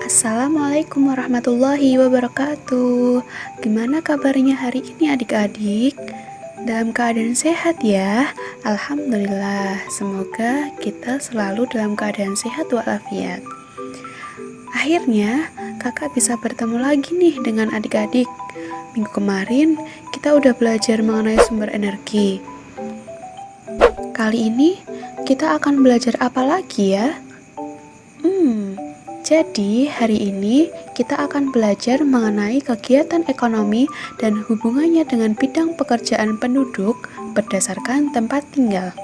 Assalamualaikum warahmatullahi wabarakatuh. Gimana kabarnya hari ini adik-adik? Dalam keadaan sehat ya? Alhamdulillah. Semoga kita selalu dalam keadaan sehat walafiat. Akhirnya kakak bisa bertemu lagi nih dengan adik-adik. Minggu kemarin kita udah belajar mengenai sumber energi. Kali ini kita akan belajar apa lagi ya? Jadi, hari ini kita akan belajar mengenai kegiatan ekonomi dan hubungannya dengan bidang pekerjaan penduduk berdasarkan tempat tinggal.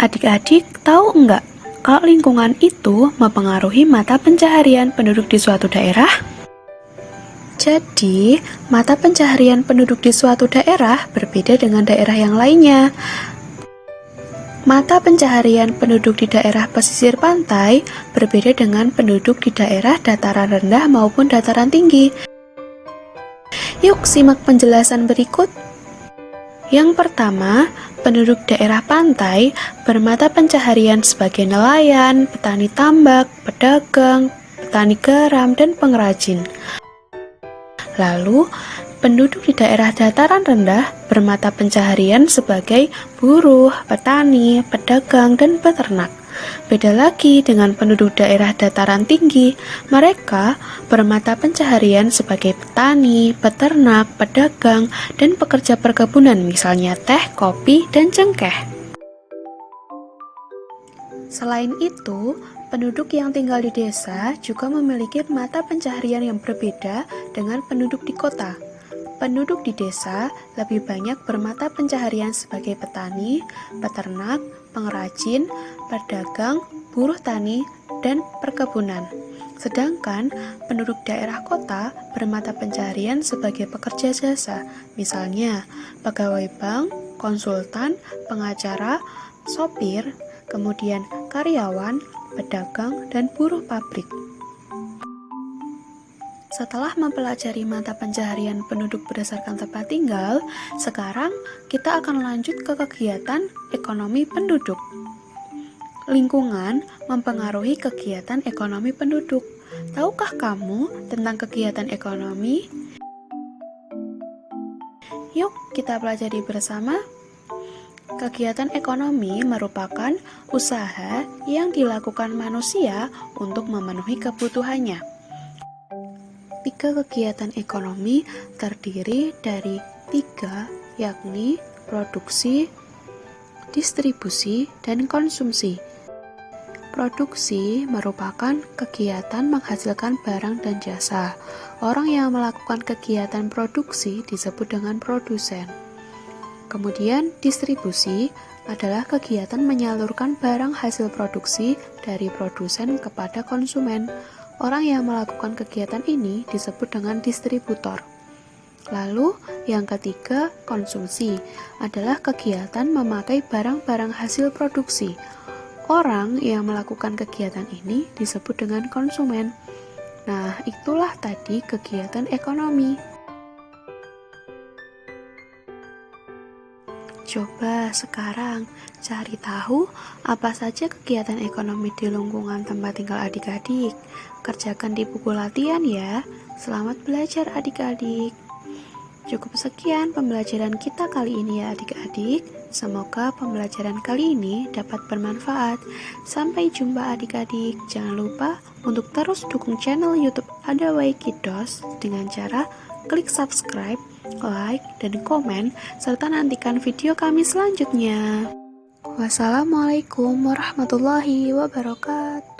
Adik-adik tahu enggak kalau lingkungan itu mempengaruhi mata pencaharian penduduk di suatu daerah? Jadi, mata pencaharian penduduk di suatu daerah berbeda dengan daerah yang lainnya. Mata pencaharian penduduk di daerah pesisir pantai berbeda dengan penduduk di daerah dataran rendah maupun dataran tinggi. Yuk simak penjelasan berikut. Yang pertama, penduduk daerah pantai bermata pencaharian sebagai nelayan, petani tambak, pedagang, petani garam, dan pengrajin. Lalu, penduduk di daerah dataran rendah bermata pencaharian sebagai buruh, petani, pedagang, dan peternak. Beda lagi dengan penduduk daerah dataran tinggi, mereka bermata pencaharian sebagai petani, peternak, pedagang, dan pekerja perkebunan misalnya teh, kopi, dan cengkeh. Selain itu, penduduk yang tinggal di desa juga memiliki mata pencaharian yang berbeda dengan penduduk di kota. Penduduk di desa lebih banyak bermata pencaharian sebagai petani, peternak, pengrajin, pedagang, buruh tani, dan perkebunan. Sedangkan penduduk daerah kota bermata pencaharian sebagai pekerja jasa, misalnya pegawai bank, konsultan, pengacara, sopir, kemudian karyawan, pedagang, dan buruh pabrik. Setelah mempelajari mata pencaharian penduduk berdasarkan tempat tinggal, sekarang kita akan lanjut ke kegiatan ekonomi penduduk. Lingkungan mempengaruhi kegiatan ekonomi penduduk. Tahukah kamu tentang kegiatan ekonomi? Yuk kita pelajari bersama. Kegiatan ekonomi merupakan usaha yang dilakukan manusia untuk memenuhi kebutuhannya. 3 kegiatan ekonomi terdiri dari 3, yakni produksi, distribusi, dan konsumsi. Produksi merupakan kegiatan menghasilkan barang dan jasa. Orang yang melakukan kegiatan produksi disebut dengan produsen. Kemudian distribusi adalah kegiatan menyalurkan barang hasil produksi dari produsen kepada konsumen. Orang yang melakukan kegiatan ini disebut dengan distributor. Lalu yang ketiga, konsumsi adalah kegiatan memakai barang-barang hasil produksi. Orang yang melakukan kegiatan ini disebut dengan konsumen. Nah, itulah tadi kegiatan ekonomi. Coba sekarang cari tahu apa saja kegiatan ekonomi di lingkungan tempat tinggal adik-adik. Kerjakan di buku latihan ya. Selamat belajar adik-adik. Cukup sekian pembelajaran kita kali ini ya adik-adik. Semoga pembelajaran kali ini dapat bermanfaat. Sampai jumpa adik-adik. Jangan lupa untuk terus dukung channel YouTube Adawai Kiddos dengan cara klik subscribe, like, dan komen, serta nantikan video kami selanjutnya. Wassalamualaikum warahmatullahi wabarakatuh.